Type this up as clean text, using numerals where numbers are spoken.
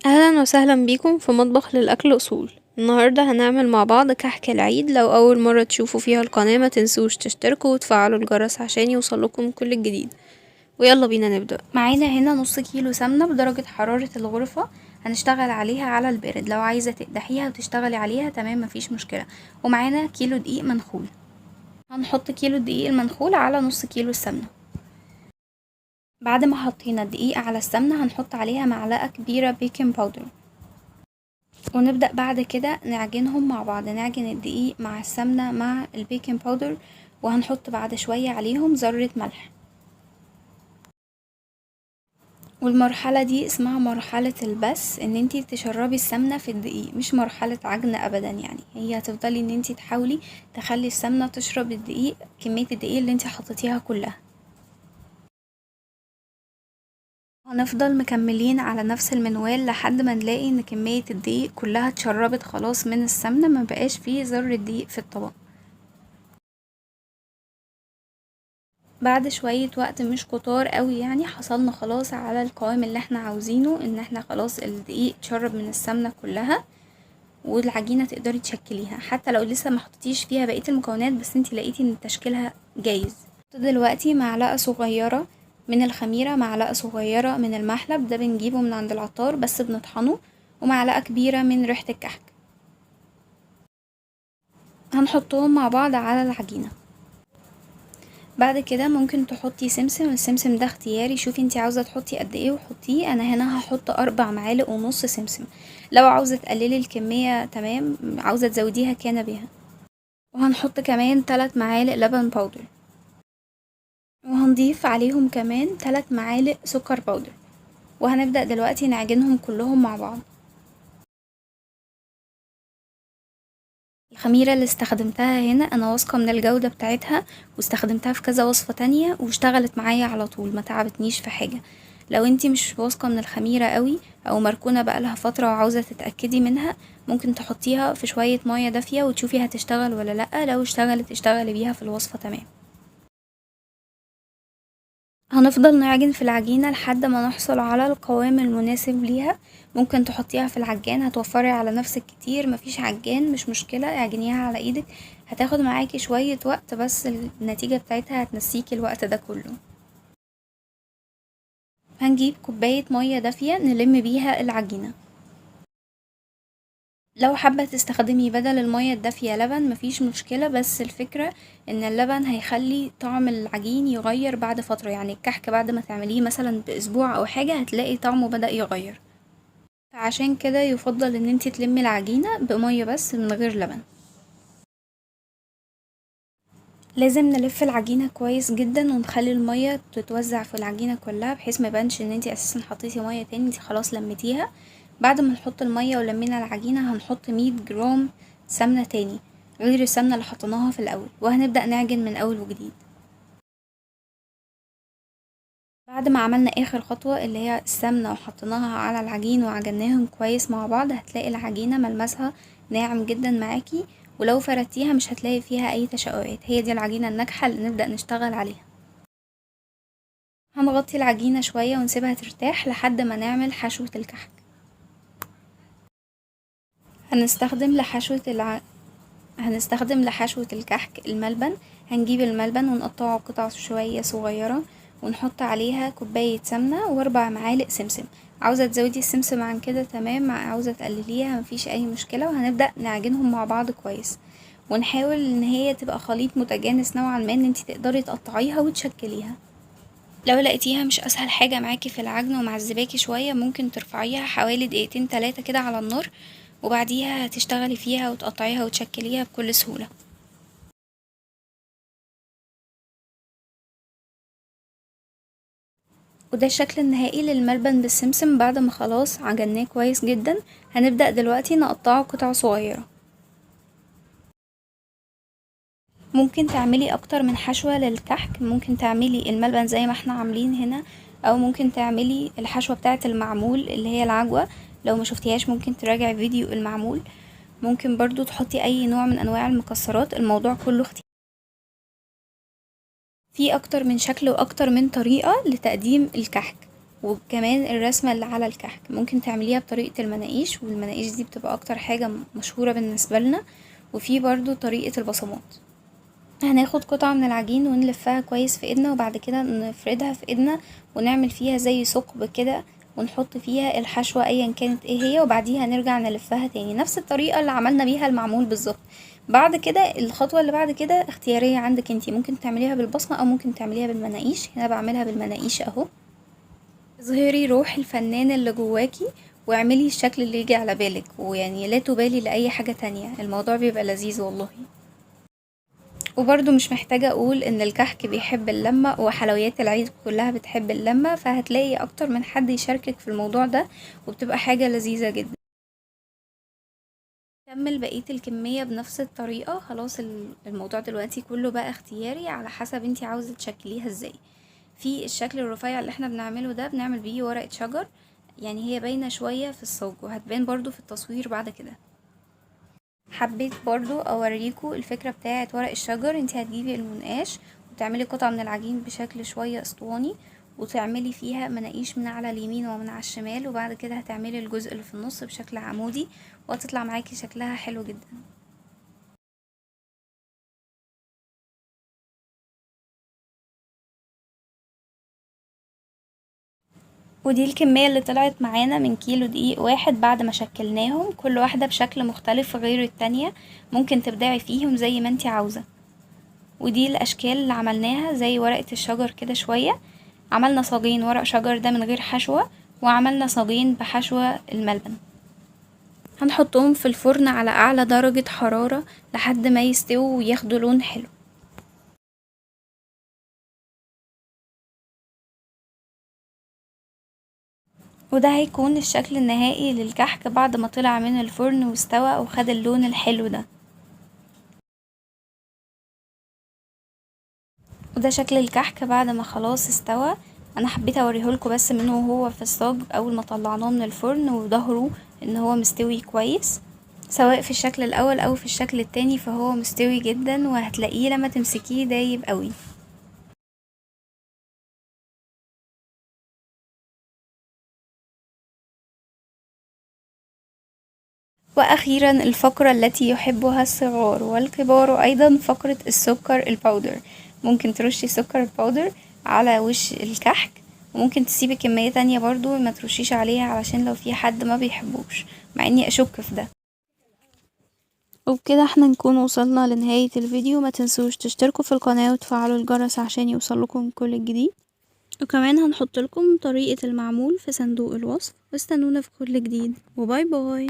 اهلا وسهلا بيكم في مطبخ للاكل اصول. النهارده هنعمل مع بعض كحك العيد. لو اول مره تشوفوا فيها القناه ما تنسوش تشتركوا وتفعلوا الجرس عشان يوصلكم كل الجديد. ويلا بينا نبدا. معانا هنا نص كيلو سمنه بدرجه حراره الغرفه، هنشتغل عليها على البارد. لو عايزه تقدحيها وتشتغلي عليها تمام مفيش مشكله. ومعانا كيلو دقيق منخول، هنحط كيلو الدقيق المنخول على نص كيلو السمنه. بعد ما حطينا الدقيق على السمنه هنحط عليها معلقه كبيره بيكنج باودر، ونبدأ بعد كده نعجنهم مع بعض. نعجن الدقيق مع السمنة مع البيكنج باودر، وهنحط بعد شوية عليهم ذرة ملح. والمرحلة دي اسمها مرحلة البس، ان انتي تشربي السمنة في الدقيق، مش مرحلة عجن ابدا. يعني هي هتفضلي ان انتي تحاولي تخلي السمنة تشرب الدقيق، كمية الدقيق اللي انتي حطيتيها كلها. هنفضل مكملين على نفس المنوال لحد ما نلاقي ان كمية الدقيق كلها اتشربت خلاص من السمنة، ما بقاش فيه ذرة دقيق في الطبق. بعد شوية وقت مش كتار قوي، يعني حصلنا خلاص على القوام اللي احنا عاوزينه، ان احنا خلاص الدقيق اتشرب من السمنة كلها. والعجينة تقدري تشكليها حتى لو لسه ما حطيتيش فيها بقية المكونات، بس انتي لقيتي ان تشكيلها جايز. دلوقتي معلقة صغيرة من الخميرة، معلقة صغيرة من المحلب، ده بنجيبه من عند العطار بس بنطحنه، ومعلقة كبيرة من ريحة الكحك. هنحطهم مع بعض على العجينة. بعد كده ممكن تحطي سمسم، السمسم ده اختياري، شوفي انتي عاوزة تحطي قد ايه وحطيه. انا هنا هحط 4 معالق ونص سمسم، لو عاوزة تقللي الكمية تمام، عاوزة تزوديها كان بها. وهنحط كمان 3 معالق لبن باودر، وهنضيف عليهم كمان 3 معالق سكر باودر. وهنبدأ دلوقتي نعجنهم كلهم مع بعض. الخميرة اللي استخدمتها هنا انا واثقة من الجودة بتاعتها، واستخدمتها في كذا وصفة تانية واشتغلت معايا على طول، ما تعبتنيش في حاجة. لو انتي مش واثقة من الخميرة قوي او مركونة بقالها فترة وعاوزة تتأكدي منها، ممكن تحطيها في شوية مية دافية وتشوفي هتشتغل ولا لأ. لو اشتغلت اشتغلي بيها في الوصفة تمام. هنفضل نعجن في العجينة لحد ما نحصل على القوام المناسب ليها. ممكن تحطيها في العجان، هتوفري على نفسك كتير. مفيش عجان مش مشكلة، اعجنيها على ايدك، هتاخد معاكي شوية وقت بس النتيجة بتاعتها هتنسيكي الوقت ده كله. هنجيب كوباية مية دافية نلم بيها العجينة. لو حابة تستخدمي بدل المية الدافية لبن مفيش مشكلة، بس الفكرة ان اللبن هيخلي طعم العجين يغير بعد فترة. يعني الكحك بعد ما تعمليه مثلا باسبوع او حاجة هتلاقي طعمه بدأ يغير، فعشان كده يفضل ان انتي تلمي العجينة بمية بس من غير لبن. لازم نلف العجينة كويس جدا ونخلي المية تتوزع في العجينة كلها، بحيث ما يبانش ان انتي اساسا حطيتي مية تاني، انتي خلاص لميتيها. بعد ما نحط المية ولمينا العجينة هنحط 100 جرام سمنة تاني غير السمنة اللي حطيناها في الاول، وهنبدأ نعجن من اول وجديد. بعد ما عملنا اخر خطوة اللي هي السمنة وحطيناها على العجين وعجناهم كويس مع بعض، هتلاقي العجينة ملمسها ناعم جدا معاكي، ولو فردتيها مش هتلاقي فيها اي تشققات. هي دي العجينة الناجحة اللي نبدأ نشتغل عليها. هنغطي العجينة شوية ونسيبها ترتاح لحد ما نعمل حشوة الكحك. هنستخدم لحشوة هنستخدم لحشوة الكحك الملبن. هنجيب الملبن ونقطعه قطع شوية صغيرة، ونحط عليها كوباية سمنة و4 معالق سمسم. عاوزة تزودي السمسم عن كده تمام، عاوزة تقلليها مفيش اي مشكلة. وهنبدأ نعجنهم مع بعض كويس، ونحاول ان هي تبقى خليط متجانس نوعا ما، ان انتي تقدري تقطعيها وتشكليها. لو لقيتيها مش اسهل حاجة معاكي في العجن ومعذباكي شوية، ممكن ترفعيها حوالي دقيقتين 3 كده على النار، وبعديها تشتغلي فيها وتقطعيها وتشكليها بكل سهولة. وده الشكل النهائي للملبن بالسمسم بعد ما خلاص عجناه كويس جدا. هنبدأ دلوقتي نقطعه قطع صغيرة. ممكن تعملي اكتر من حشوة للكحك، ممكن تعملي الملبن زي ما احنا عاملين هنا، او ممكن تعملي الحشوة بتاعة المعمول اللي هي العجوة. لو ما شفتيهاش ممكن تراجعي فيديو المعمول. ممكن برضو تحطي اي نوع من انواع المكسرات، الموضوع كله اختيار. في اكتر من شكل واكتر من طريقة لتقديم الكحك. وكمان الرسمة اللي على الكحك ممكن تعمليها بطريقة المناقيش، والمناقيش دي بتبقى اكتر حاجة مشهورة بالنسبة لنا. وفي برضو طريقة البصمات. هناخد قطعة من العجين ونلفها كويس في ايدنا، وبعد كده نفردها في ايدنا ونعمل فيها زي ثقب كده، ونحط فيها الحشوة ايا كانت ايه هي، وبعديها نرجع نلفها تاني نفس الطريقة اللي عملنا بيها المعمول بالظبط. بعد كده الخطوة اللي بعد كده اختيارية عندك انتي، ممكن تعمليها بالبصمة او ممكن تعمليها بالمناقيش. هنا بعملها بالمناقيش اهو. اظهري روح الفنان اللي جواكي واعملي الشكل اللي يجي على بالك، ويعني لا تبالي لأي حاجة تانية، الموضوع بيبقى لذيذ والله. وبرضو مش محتاجة اقول ان الكحك بيحب اللمة، وحلويات العيد كلها بتحب اللمة، فهتلاقي اكتر من حد يشاركك في الموضوع ده، وبتبقى حاجة لذيذة جدا. كمل بقية الكمية بنفس الطريقة. خلاص الموضوع دلوقتي كله بقى اختياري على حسب انتي عاوزة تشكليها ازاي. في الشكل الرفيع اللي احنا بنعمله ده بنعمل بيه ورقة شجر، يعني هي باينة شوية في الصاج وهتبان برضو في التصوير بعد كده. حبيت برضو اوريكم الفكرة بتاعة ورق الشجر. انتي هتجيبي المنقاش وتعملي قطعة من العجين بشكل شوية اسطواني، وتعملي فيها مناقيش من على اليمين ومن على الشمال، وبعد كده هتعملي الجزء اللي في النص بشكل عمودي، وهتطلع معاكي شكلها حلو جدا. ودي الكمية اللي طلعت معانا من كيلو دقيق واحد بعد ما شكلناهم، كل واحدة بشكل مختلف غير التانية، ممكن تبدعي فيهم زي ما انتي عاوزة. ودي الاشكال اللي عملناها زي ورقة الشجر كده شوية. عملنا صاجين ورق شجر ده من غير حشوة، وعملنا صاجين بحشوة الملبن. هنحطهم في الفرن على اعلى درجة حرارة لحد ما يستووا وياخدوا لون حلو. وده هيكون الشكل النهائي للكحك بعد ما طلع من الفرن واستوى وخد اللون الحلو ده. وده شكل الكحك بعد ما خلاص استوى. انا حبيت اوريهولكوا بس منه وهو في الصاج اول ما طلعناه من الفرن، وظهره ان هو مستوي كويس سواء في الشكل الاول او في الشكل التاني، فهو مستوي جدا وهتلاقيه لما تمسكيه دايب قوي. واخيرا الفقرة التي يحبها الصغار والكبار ايضا، فقرة السكر الباودر. ممكن ترشي سكر الباودر على وش الكحك، وممكن تسيبي كمية تانية برضو ما ترشيش عليها علشان لو في حد ما بيحبوش، مع اني اشك في ده. وبكده احنا نكون وصلنا لنهاية الفيديو. ما تنسوش تشتركوا في القناة وتفعلوا الجرس عشان يوصلكم كل الجديد، وكمان هنحط لكم طريقة المعمول في صندوق الوصف، واستنونا في كل جديد، وباي باي.